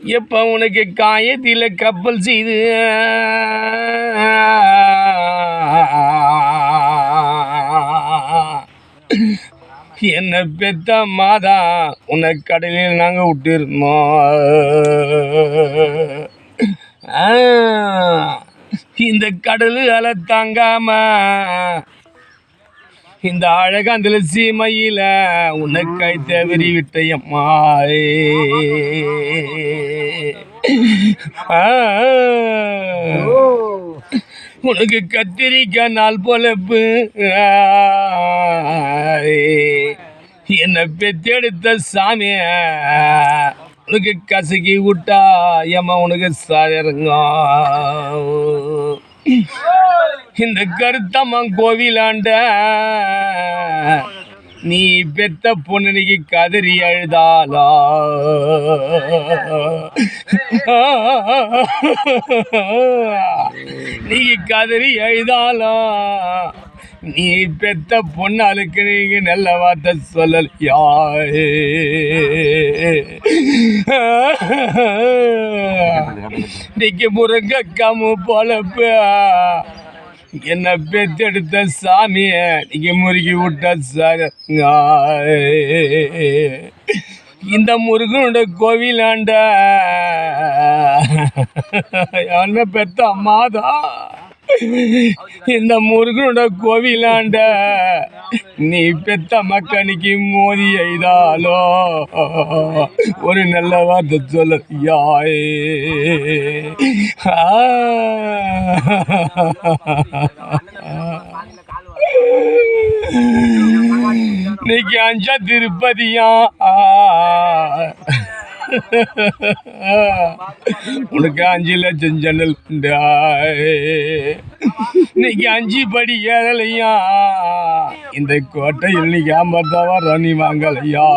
எப்ப உனக்கு காயத்தில கப்பல் செய்து என்ன பெத்த மாதா உன்னை கடலில் நாங்க விட்டுருந்தோம். இந்த கடலு அலை தாங்காம இந்த அழகாந்தில சீமையில உன்னை கை தவறி விட்டையம்மா. உனக்கு கத்திரிக்காய் நாள் பொழப்பு என்ன பெத்தெடுத்த சாமிய உனக்கு கசக்கி விட்டா ஏமா உனக்கு சாயருங்க. இந்த கருத்தம்மன் கோவிலாண்ட நீ பெத்த பொண்ணுக்கு கதறி அழுதாலா நீ கதறி அழுதாலா நீ பெத்த பொண்ணாளுக்கு நீங்க நல்ல வார்த்தை சொல்லலையா. இன்னைக்கு முருங்க கம்மு பொழப்பு என்ன பெத்தெடுத்த சாமிய நீங்க முருகி விட்ட சார். இந்த முருகனோட கோவிலாண்ட என்ன பெத்த அம்மாதான். இந்த முருகனோட கோவிலாண்ட நீ பெத்த மக்களுக்கு மோதி எய்தாலோ ஒரு நல்ல வார்த்தை சொல்ல யாயே. இன்னைக்கு அஞ்சா திருப்பதியா உனக்கு 5 லட்சம் ஜன்னல் இன்னைக்கு 5 படி ஏறலையா இந்த கோட்டையில் நீ ஏமாத்தவா ராணி வாங்கலையா.